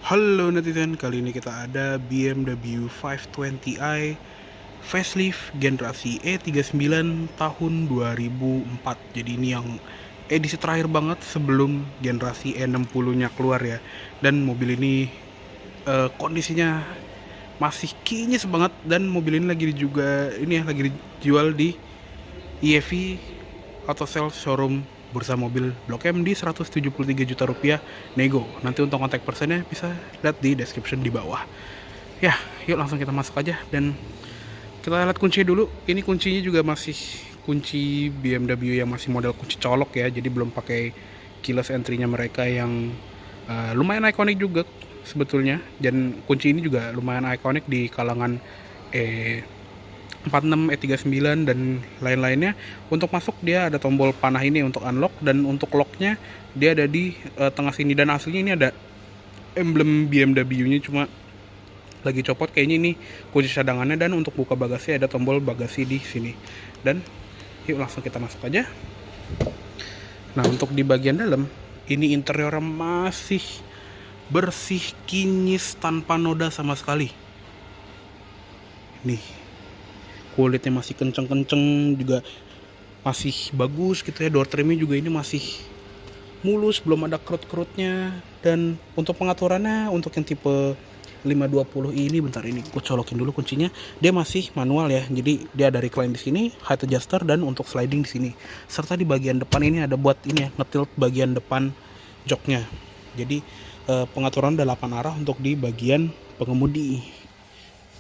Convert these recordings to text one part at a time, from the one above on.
Halo netizen, kali ini kita ada BMW 520i facelift generasi E39 tahun 2004. Jadi ini yang edisi terakhir banget sebelum generasi E60-nya keluar ya. Dan mobil ini kondisinya masih kinyis banget, dan mobil ini lagi dijual di EV Auto Sales Showroom Bursa Mobil Blok M di 173 juta rupiah nego. Nanti untuk kontak personnya bisa lihat di description di bawah. Ya, yuk langsung kita masuk aja dan kita lihat kunci dulu. Ini kuncinya juga masih kunci BMW yang masih model kunci colok ya, jadi belum pakai keyless entry-nya mereka yang lumayan ikonik juga sebetulnya. Dan kunci ini juga lumayan ikonik di kalangan 46, E39 dan lain-lainnya. Untuk masuk dia ada tombol panah ini untuk unlock, dan untuk locknya dia ada di tengah sini. Dan aslinya ini ada emblem BMW-nya, cuma lagi copot kayaknya. Ini kunci cadangannya, dan untuk buka bagasi ada tombol bagasi di sini. Dan yuk langsung kita masuk aja. Nah, untuk di bagian dalam ini interiornya masih bersih, kinyis, tanpa noda sama sekali. Nih, kulitnya masih kenceng-kenceng, juga masih bagus gitu ya. Door trimnya juga ini masih mulus, belum ada kerut-kerutnya. Dan untuk pengaturannya, untuk yang tipe 520 ini, bentar ini aku colokin dulu kuncinya. Dia masih manual ya. Jadi dia ada recline di sini, height adjuster, dan untuk sliding di sini. Serta di bagian depan ini ada buat ini ya, ngetilt bagian depan joknya. Jadi pengaturan ada 8 arah untuk di bagian pengemudi.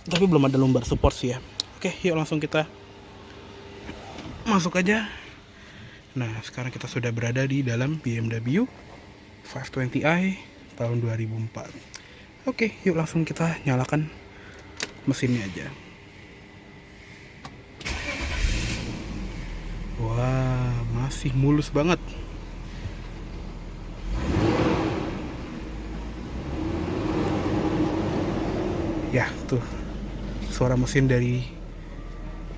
Tapi belum ada lumbar support sih ya. Oke, yuk langsung kita masuk aja. Nah, sekarang kita sudah berada di dalam BMW 520i tahun 2004. Oke, yuk langsung kita nyalakan mesinnya aja. Wah, masih mulus banget. Ya, tuh suara mesin dari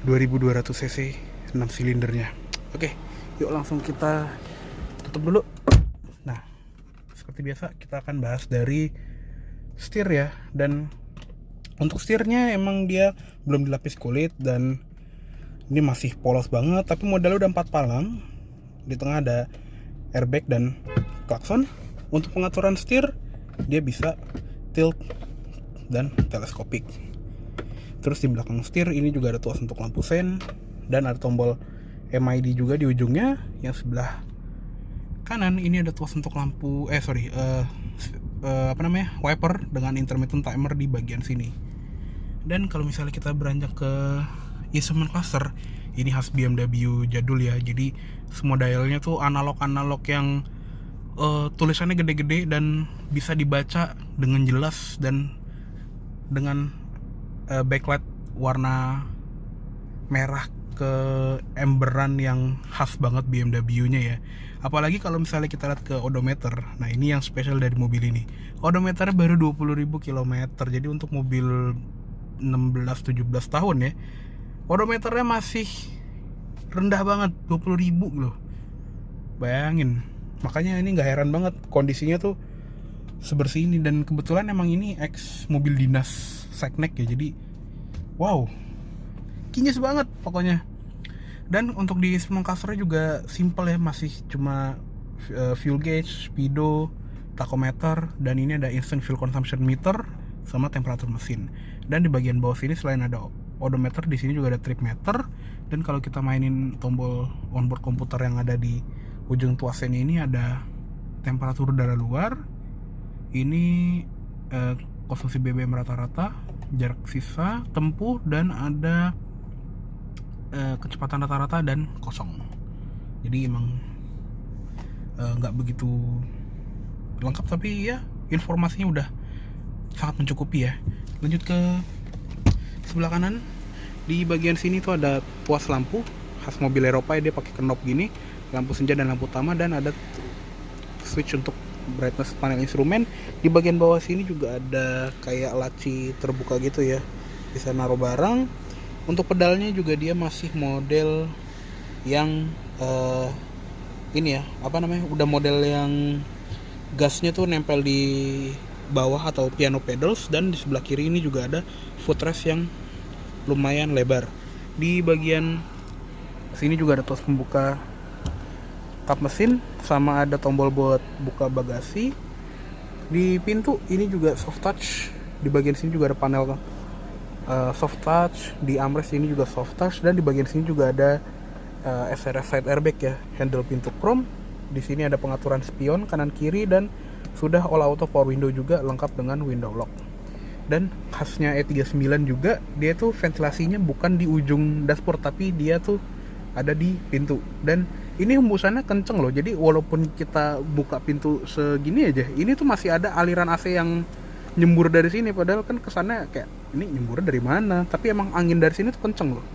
2200 cc 6 silindernya. Oke, yuk langsung kita tutup dulu. Nah, seperti biasa kita akan bahas dari setir ya. Dan untuk setirnya emang dia belum dilapis kulit, dan ini masih polos banget, tapi modelnya udah 4 palang. Di tengah ada airbag dan klakson. Untuk pengaturan setir dia bisa tilt dan teleskopik. Terus di belakang setir ini juga ada tuas untuk lampu sen, dan ada tombol MID juga di ujungnya. Yang sebelah kanan ini ada tuas untuk lampu wiper dengan intermittent timer di bagian sini. Dan kalau misalnya kita beranjak ke instrument cluster, ini khas BMW jadul ya. Jadi semua dialnya tuh analog yang tulisannya gede-gede dan bisa dibaca dengan jelas, dan dengan backlight warna merah ke emberan yang khas banget BMW-nya ya. Apalagi kalau misalnya kita lihat ke odometer. Nah, ini yang spesial dari mobil ini. Odometernya baru 20.000 km. Jadi untuk mobil 16-17 tahun ya, odometernya masih rendah banget, 20.000 loh. Bayangin. Makanya ini gak heran banget kondisinya tuh sebersih ini. Dan kebetulan emang ini ex mobil dinas Seknek ya, jadi wow, kinyis banget pokoknya. Dan untuk di instrument clusternya juga simple ya, masih cuma fuel gauge, speedo, tachometer, dan ini ada instant fuel consumption meter sama temperatur mesin. Dan di bagian bawah sini selain ada odometer, di sini juga ada trip meter. Dan kalau kita mainin tombol onboard komputer yang ada di ujung tuasnya ini, ada temperatur udara luar, ini konsumsi BBM rata-rata, jarak sisa tempuh, dan ada kecepatan rata-rata dan kosong. Jadi emang nggak begitu lengkap, tapi ya informasinya udah sangat mencukupi ya. Lanjut ke sebelah kanan. Di bagian sini tuh ada tuas lampu khas mobil Eropa ya, dia pakai knob gini, lampu senja dan lampu utama, dan ada switch untuk brightness panel instrumen. Di bagian bawah sini juga ada kayak laci terbuka gitu ya, bisa naruh barang. Untuk pedalnya juga dia masih model yang ini ya, udah model yang gasnya tuh nempel di bawah atau piano pedals, dan di sebelah kiri ini juga ada footrest yang lumayan lebar. Di bagian sini juga ada tos pembuka kap mesin, sama ada tombol buat buka bagasi. Di pintu ini juga soft touch, di bagian sini juga ada panel soft touch, di armrest ini juga soft touch, dan di bagian sini juga ada SRS side airbag ya, handle pintu chrome. Di sini ada pengaturan spion kanan kiri, dan sudah all auto power window juga lengkap dengan window lock. Dan khasnya E39 juga, dia tuh ventilasinya bukan di ujung dashboard, tapi dia tuh ada di pintu. Dan ini hembusannya kenceng loh, jadi walaupun kita buka pintu segini aja, ini tuh masih ada aliran AC yang nyembur dari sini. Padahal kan kesannya kayak ini nyembur dari mana, tapi emang angin dari sini tuh kenceng loh.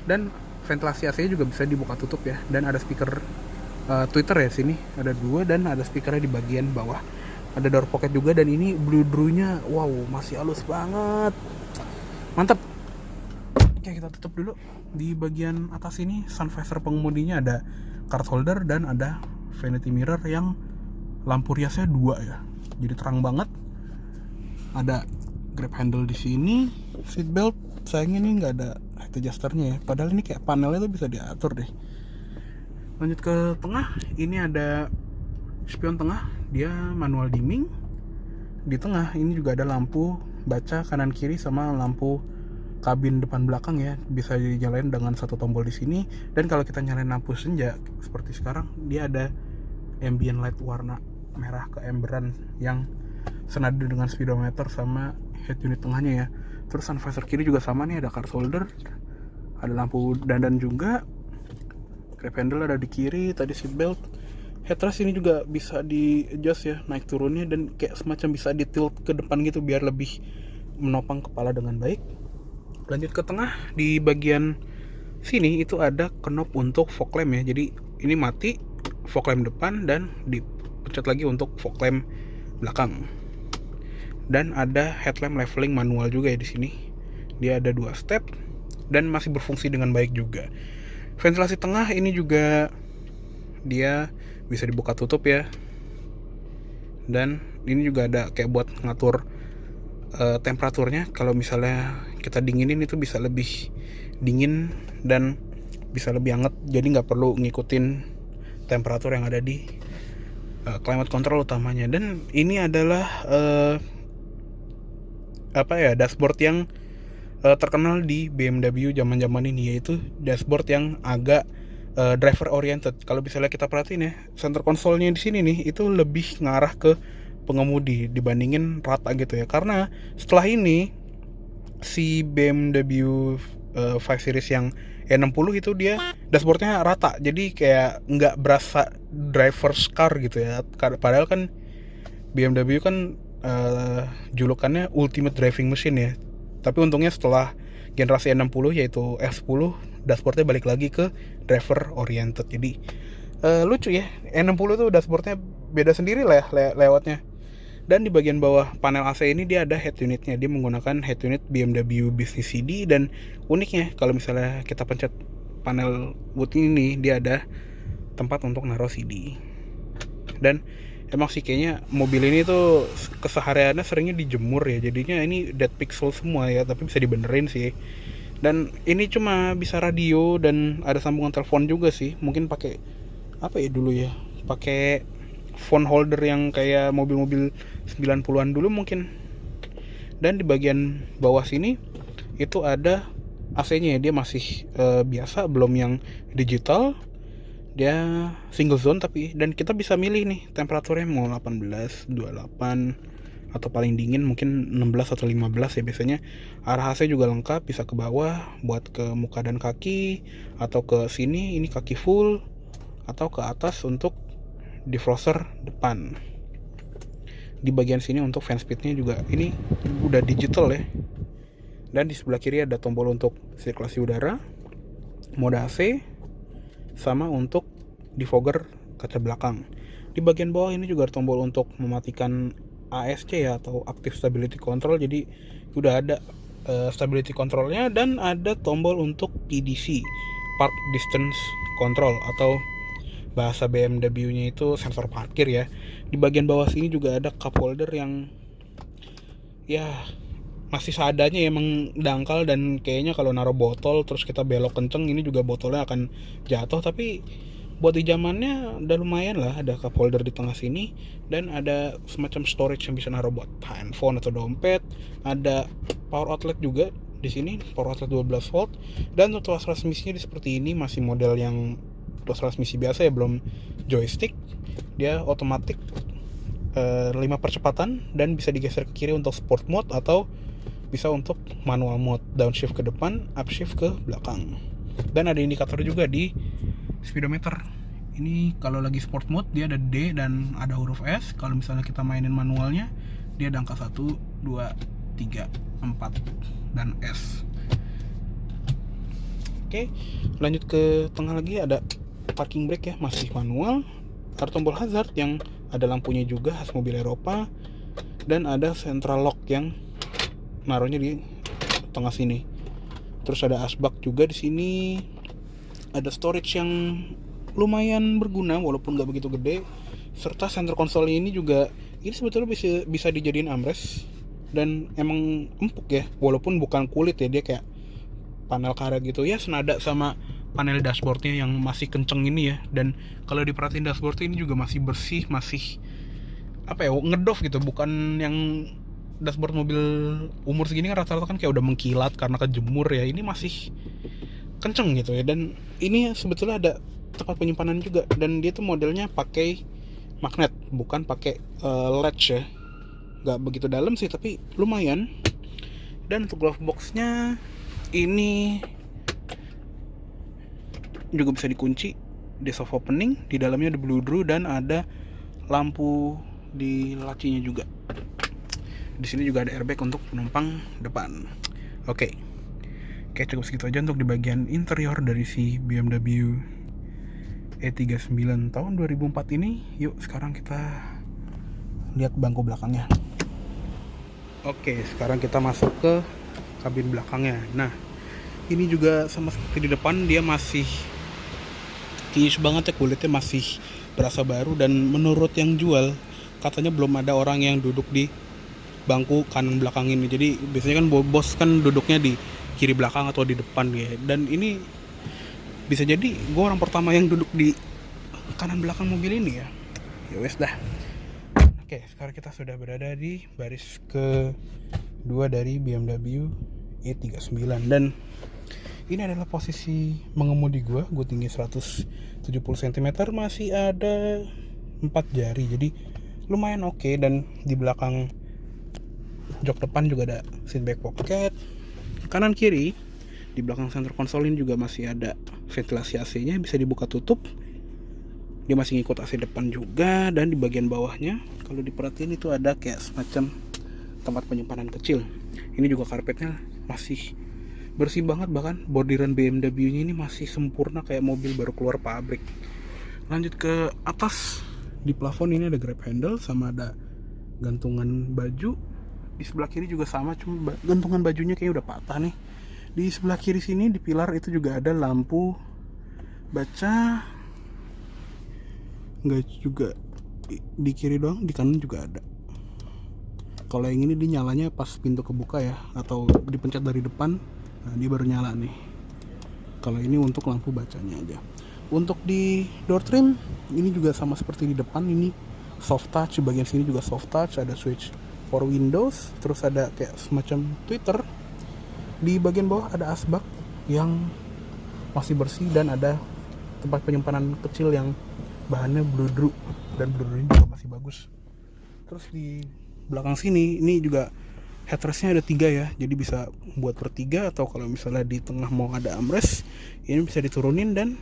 Dan ventilasi AC juga bisa dibuka tutup ya. Dan ada speaker tweeter ya, sini ada 2, dan ada speakernya di bagian bawah. Ada door pocket juga, dan ini blue-nya wow, masih halus banget, mantap. Oke, kita tutup dulu. Di bagian atas ini sun visor pengemudinya ada card holder, dan ada vanity mirror yang lampu riasnya 2 ya, jadi terang banget. Ada grab handle di sini, seat belt sayangnya ini nggak ada head adjusternya ya, padahal ini kayak panelnya tuh bisa diatur deh. Lanjut ke tengah, ini ada spion tengah, dia manual dimming. Di tengah ini juga ada lampu baca kanan kiri sama lampu kabin depan belakang ya, bisa dinyalain dengan satu tombol di sini. Dan kalau kita nyalain lampu senja seperti sekarang, dia ada ambient light warna merah keemberan yang senada dengan speedometer sama head unit tengahnya ya. Terus sun visor kiri juga sama nih, ada card holder, ada lampu dandan juga. Grab handle ada di kiri, tadi seat belt. Headrest ini juga bisa di adjust ya, naik turunnya, dan kayak semacam bisa di tilt ke depan gitu biar lebih menopang kepala dengan baik. Lanjut ke tengah, di bagian sini itu ada knob untuk fog lamp ya. Jadi ini mati fog lamp depan, dan dipencet lagi untuk fog lamp belakang. Dan ada headlamp leveling manual juga ya di sini. Dia ada 2 step dan masih berfungsi dengan baik juga. Ventilasi tengah ini juga dia bisa dibuka tutup ya. Dan ini juga ada kayak buat ngatur temperaturnya. Kalau misalnya kita dinginin itu bisa lebih dingin dan bisa lebih hangat, jadi nggak perlu ngikutin temperatur yang ada di climate control utamanya. Dan ini adalah dashboard yang terkenal di BMW zaman-zaman ini, yaitu dashboard yang agak driver oriented. Kalau misalnya kita perhatiin ya, center console-nya di sini nih itu lebih ngarah ke pengemudi dibandingin rata gitu ya. Karena setelah ini si BMW 5 Series yang E60 itu dia dashboardnya rata, jadi kayak nggak berasa driver's car gitu ya. Padahal kan BMW kan julukannya ultimate driving machine ya. Tapi untungnya setelah generasi E60 yaitu F10, dashboardnya balik lagi ke driver oriented. Jadi lucu ya, E60 tuh dashboardnya beda sendiri lah ya lewatnya. Dan di bagian bawah panel AC ini dia ada head unitnya. Dia menggunakan head unit BMW Business CD. Dan uniknya kalau misalnya kita pencet panel wood ini, dia ada tempat untuk naruh CD. Dan emang sih kayaknya mobil ini tuh kesehariannya seringnya dijemur ya, jadinya ini dead pixel semua ya, tapi bisa dibenerin sih. Dan ini cuma bisa radio dan ada sambungan telepon juga sih. Mungkin pakai apa ya dulu ya, pakai phone holder yang kayak mobil-mobil 90-an dulu mungkin. Dan di bagian bawah sini itu ada AC-nya ya, dia masih biasa, belum yang digital. Dia single zone tapi, dan kita bisa milih nih temperaturnya mau 18, 28 atau paling dingin mungkin 16 atau 15 ya biasanya. Arah AC juga lengkap, bisa ke bawah buat ke muka dan kaki, atau ke sini ini kaki full, atau ke atas untuk defroster depan. Di bagian sini untuk fan speednya juga ini udah digital ya. Dan di sebelah kiri ada tombol untuk sirkulasi udara, mode AC, sama untuk defogger kaca belakang. Di bagian bawah ini juga ada tombol untuk mematikan ASC ya, atau Active Stability Control. Jadi udah ada stability controlnya, dan ada tombol untuk PDC, Park Distance Control, atau bahasa BMW-nya itu sensor parkir ya. Di bagian bawah sini juga ada cup holder yang ya masih seadanya, emang dangkal, dan kayaknya kalau naruh botol terus kita belok kenceng ini juga botolnya akan jatuh. Tapi buat di zamannya udah lumayan lah, ada cup holder di tengah sini dan ada semacam storage yang bisa naruh buat handphone atau dompet. Ada power outlet juga di sini, power outlet 12 volt, dan tuas transmisinya seperti ini, masih model yang tuas transmisi biasa ya, belum joystick. Dia otomatis 5 percepatan dan bisa digeser ke kiri untuk sport mode atau bisa untuk manual mode, downshift ke depan, upshift ke belakang. Dan ada indikator juga di speedometer. Ini kalau lagi sport mode dia ada D dan ada huruf S. Kalau misalnya kita mainin manualnya, dia ada angka 1, 2, 3, 4 dan S. Oke, lanjut ke tengah lagi, ada parking brake ya, masih manual. Ada tombol hazard yang ada lampunya juga, khas mobil Eropa. Dan ada central lock yang naruhnya di tengah sini. Terus ada asbak juga di sini. Ada storage yang lumayan berguna walaupun nggak begitu gede. Serta center console ini juga, ini sebetulnya bisa dijadiin armrest dan emang empuk ya, walaupun bukan kulit ya, dia kayak panel karet gitu ya, senada sama panel dashboardnya yang masih kenceng ini ya. Dan kalau diperhatiin dashboard ini juga masih bersih, masih apa ya, ngedoff gitu, bukan yang dashboard mobil umur segini kan rata-rata kan kayak udah mengkilat karena kejemur ya. Ini masih kenceng gitu ya. Dan ini sebetulnya ada tempat penyimpanan juga, dan dia tuh modelnya pakai magnet, bukan pakai latch ya. Gak begitu dalam sih tapi lumayan. Dan untuk glove boxnya ini juga bisa dikunci, di soft opening, di dalamnya ada blue draw dan ada lampu di lacinya juga. Di sini juga ada airbag untuk penumpang depan. Oke, cukup segitu aja untuk di bagian interior dari si BMW E39 tahun 2004 ini. Yuk sekarang kita lihat bangku belakangnya. Oke, sekarang kita masuk ke kabin belakangnya. Nah, ini juga sama seperti di depan, dia masih kinyis banget ya, kulitnya masih berasa baru. Dan menurut yang jual, katanya belum ada orang yang duduk di bangku kanan belakang ini. Jadi biasanya kan bos kan duduknya di kiri belakang atau di depan ya. Dan ini bisa jadi gue orang pertama yang duduk di kanan belakang mobil ini ya. Ya wes dah. Oke, sekarang kita sudah berada di baris kedua dari BMW E39. Dan ini adalah posisi mengemudi gue tinggi 170 cm, masih ada 4 jari, jadi lumayan oke. Dan di belakang jok depan juga ada seat back pocket, kanan kiri di belakang center console ini juga masih ada ventilasi AC-nya, bisa dibuka tutup. Dia masih ngikut AC depan juga. Dan di bagian bawahnya kalau diperhatiin itu ada kayak semacam tempat penyimpanan kecil. Ini juga karpetnya masih bersih banget, bahkan bordiran BMW-nya ini masih sempurna kayak mobil baru keluar pabrik. Lanjut ke atas, di plafon ini ada grab handle sama ada gantungan baju. Di sebelah kiri juga sama, cuma gantungan bajunya kayaknya udah patah nih. Di sebelah kiri sini di pilar itu juga ada lampu baca, nggak juga di kiri doang, di kanan juga ada. Kalau yang ini dinyalanya pas pintu kebuka ya, atau dipencet dari depan, nah dia baru nyala nih. Kalau ini untuk lampu bacanya aja. Untuk di door trim ini juga sama seperti di depan, ini soft touch. Di bagian sini juga soft touch, ada switch for windows, terus ada kayak semacam tweeter. Di bagian bawah ada asbak yang masih bersih dan ada tempat penyimpanan kecil yang bahannya blue draw, dan blue draw juga masih bagus. Terus di belakang sini ini juga headrestnya ada 3 ya, jadi bisa buat bertiga, atau kalau misalnya di tengah mau ada armrest, ini bisa diturunin dan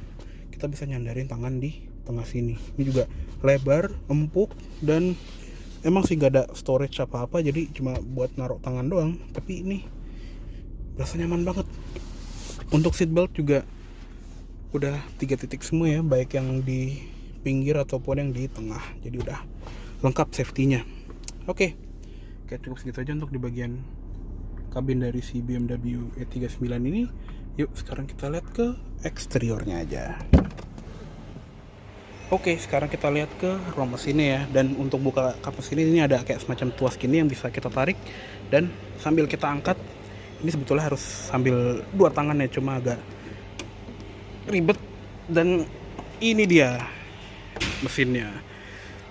kita bisa nyandarin tangan di tengah sini. Ini juga lebar, empuk, dan emang sih gak ada storage apa-apa, jadi cuma buat naruh tangan doang. Tapi ini rasa nyaman banget. Untuk seatbelt juga udah 3 titik semua ya, baik yang di pinggir ataupun yang di tengah, jadi udah lengkap safety-nya. Oke, cukup segitu aja untuk di bagian kabin dari si BMW E39 ini. Yuk sekarang kita lihat ke eksteriornya aja. Oke, sekarang kita lihat ke ruang mesinnya ya. Dan untuk buka kap mesin ini ada kayak semacam tuas gini yang bisa kita tarik dan sambil kita angkat. Ini sebetulnya harus sambil dua tangan ya, cuma agak ribet. Dan ini dia mesinnya.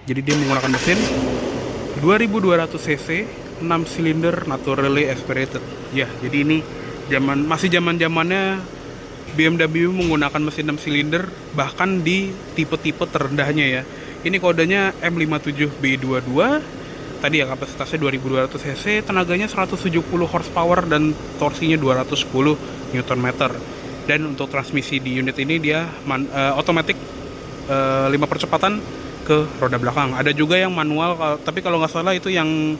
Jadi dia menggunakan mesin 2200 cc 6 silinder naturally aspirated. Ya, jadi ini masih zaman-zamannya BMW menggunakan mesin 6 silinder bahkan di tipe-tipe terendahnya ya. Ini kodenya M57B22. Tadi ya kapasitasnya 2200 cc, tenaganya 170 horsepower dan torsinya 210 Nm. Dan untuk transmisi di unit ini dia otomatis 5 percepatan ke roda belakang. Ada juga yang manual, tapi kalau nggak salah itu yang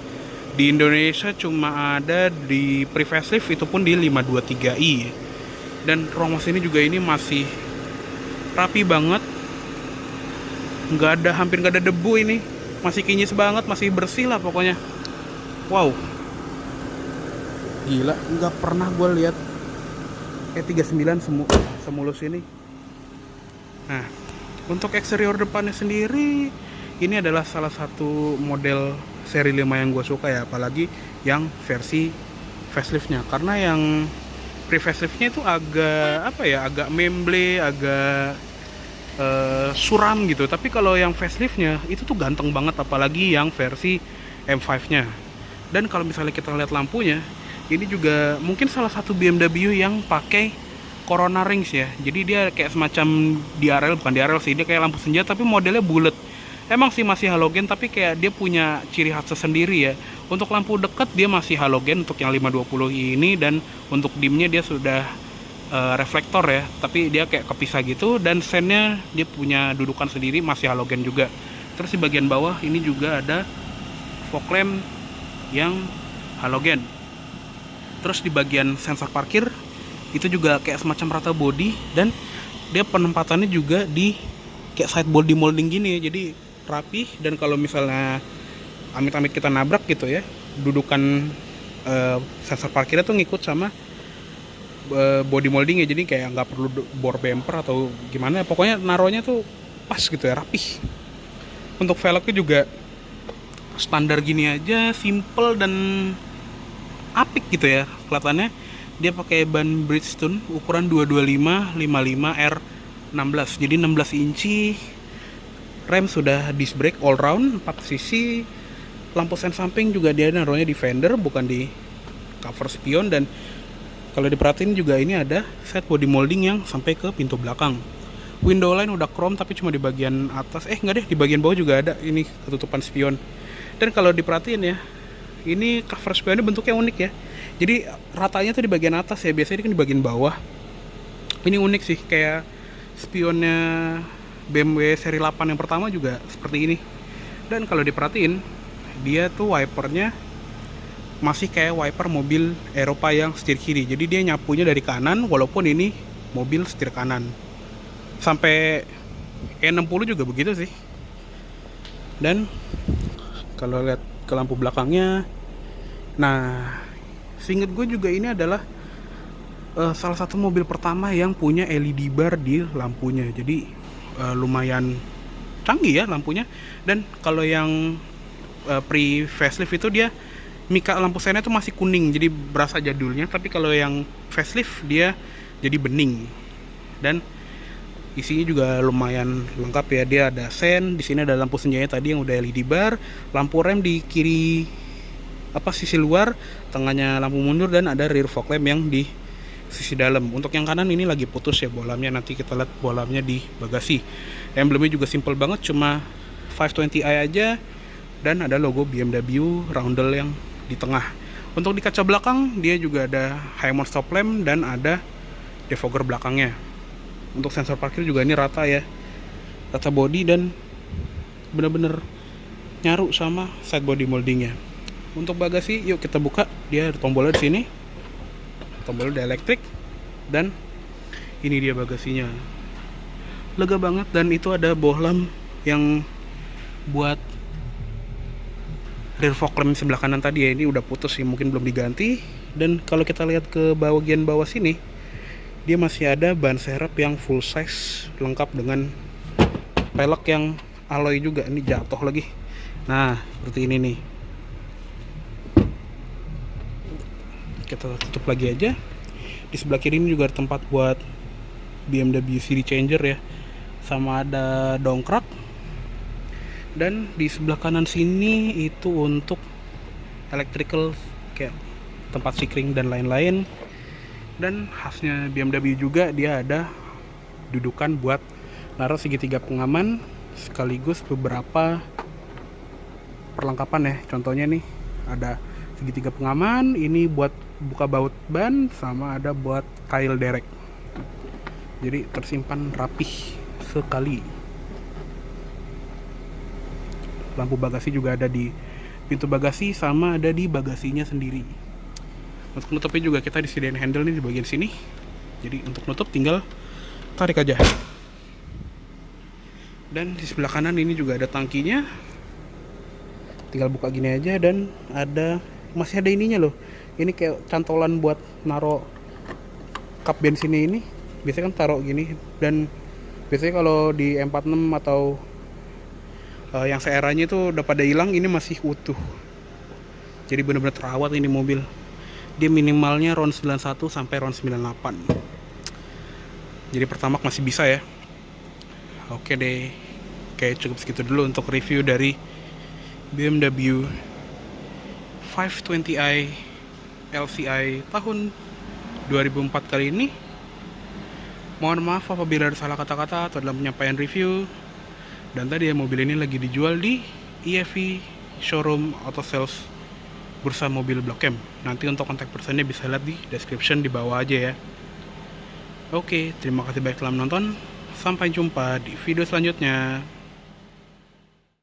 di Indonesia cuma ada di pre-facelift, itu pun di 523i. Dan ruang mesin ini juga ini masih rapi banget, hampir nggak ada debu ini, masih kinyis banget, masih bersih lah pokoknya. Wow, gila, nggak pernah gue lihat E39 semulus ini. Nah, untuk eksterior depannya sendiri, ini adalah salah satu model seri 5 yang gue suka ya, apalagi yang versi faceliftnya. Karena yang pre-faceliftnya itu agak memble, agak suram gitu. Tapi kalau yang faceliftnya itu tuh ganteng banget, apalagi yang versi M5-nya. Dan kalau misalnya kita lihat lampunya, ini juga mungkin salah satu BMW yang pakai Corona Rings ya. Jadi dia kayak semacam bukan DRL sih, dia kayak lampu senja tapi modelnya bulat. Emang sih masih halogen, tapi kayak dia punya ciri khas tersendiri ya. Untuk lampu dekat dia masih halogen untuk yang 520i ini, dan untuk dimnya dia sudah reflektor ya, tapi dia kayak kepisah gitu. Dan sennya dia punya dudukan sendiri, masih halogen juga. Terus di bagian bawah ini juga ada fog lamp yang halogen. Terus di bagian sensor parkir itu juga kayak semacam rata body, dan dia penempatannya juga di kayak side body molding gini ya, jadi rapi. Dan kalau misalnya amit-amit kita nabrak gitu ya, dudukan sensor parkirnya tuh ngikut sama body molding ya, jadi kayak nggak perlu bor bumper atau gimana, pokoknya naruhnya tuh pas gitu ya, rapih. Untuk velgnya juga standar gini aja, simple dan apik gitu ya kelihatannya. Dia pakai ban Bridgestone ukuran 225 55 R16, jadi 16 inci. Rem sudah disc brake all round 4 sisi. Lampu sen samping juga dia naruhnya di fender, bukan di cover spion. Dan kalau diperhatiin juga ini ada set body molding yang sampai ke pintu belakang. Window line udah chrome tapi cuma di bagian atas, enggak deh, di bagian bawah juga ada ini ketutupan spion. Dan kalau diperhatiin ya, ini cover spionnya bentuknya unik ya. Jadi ratanya tuh di bagian atas ya, biasanya kan di bagian bawah. Ini unik sih, kayak spionnya BMW seri 8 yang pertama juga seperti ini. Dan kalau diperhatiin, dia tuh wipernya masih kayak wiper mobil Eropa yang setir kiri. Jadi dia nyapunya dari kanan, walaupun ini mobil setir kanan. Sampai E60 juga begitu sih. Dan kalau lihat ke lampu belakangnya, nah, seinget gue juga ini adalah salah satu mobil pertama yang punya LED bar di lampunya. Jadi lumayan canggih ya lampunya. Dan kalau yang pre facelift itu dia mika lampu sennya itu masih kuning, jadi berasa jadulnya. Tapi kalau yang facelift dia jadi bening. Dan isinya juga lumayan lengkap ya. Dia ada sen, di sini ada lampu senjanya tadi yang udah LED bar, lampu rem di kiri sisi luar, tengahnya lampu mundur, dan ada rear fog lamp yang di sisi dalam. Untuk yang kanan ini lagi putus ya bolamnya, nanti kita lihat bolamnya di bagasi. Emblemnya juga simple banget, cuma 520i aja, dan ada logo BMW roundel yang di tengah. Untuk di kaca belakang dia juga ada high mount stop lamp dan ada defogger belakangnya. Untuk sensor parkir juga ini rata ya, rata body dan bener-bener nyaru sama side body moldingnya. Untuk bagasi, yuk kita buka. Dia ada tombolnya di sini, tombolnya udah elektrik, dan ini dia bagasinya. Lega banget. Dan itu ada bohlam yang buat rear fog lamp sebelah kanan tadi ya, ini udah putus sih, mungkin belum diganti. Dan kalau kita lihat ke bagian bawah sini, dia masih ada ban serep yang full size lengkap dengan pelek yang alloy juga. Ini jatuh lagi. Nah, seperti ini nih. Kita tutup lagi aja. Di sebelah kiri ini juga ada tempat buat BMW CD changer ya, sama ada dongkrak. Dan di sebelah kanan sini itu untuk electrical, kayak tempat sikring dan lain-lain. Dan khasnya BMW juga, dia ada dudukan buat naruh segitiga pengaman sekaligus beberapa perlengkapan ya. Contohnya nih ada segitiga pengaman, ini buat buka baut ban, sama ada buat kail derek. Jadi tersimpan rapih sekali. Lampu bagasi juga ada di pintu bagasi, sama ada di bagasinya sendiri. Untuk nutupnya juga kita disediain handle nih di bagian sini. Jadi untuk nutup tinggal tarik aja. Dan di sebelah kanan ini juga ada tangkinya. Tinggal buka gini aja, dan masih ada ininya loh. Ini kayak cantolan buat naro kap bensinnya ini. Biasanya kan taruh gini, dan biasanya kalau di M46 atau yang seeranya itu udah pada hilang, ini masih utuh. Jadi benar-benar terawat ini mobil. Dia minimalnya round 91 sampai round 98. Jadi pertamax masih bisa ya. Oke deh, kayak cukup segitu dulu untuk review dari BMW 520i LCI tahun 2004 kali ini. Mohon maaf apabila ada salah kata-kata atau dalam penyampaian review. Dan tadi ya, mobil ini lagi dijual di EFV Showroom Auto Sales Bursa Mobil Blok M. Nanti untuk kontak personnya bisa lihat di description di bawah aja ya. Oke, terima kasih banyak telah menonton. Sampai jumpa di video selanjutnya.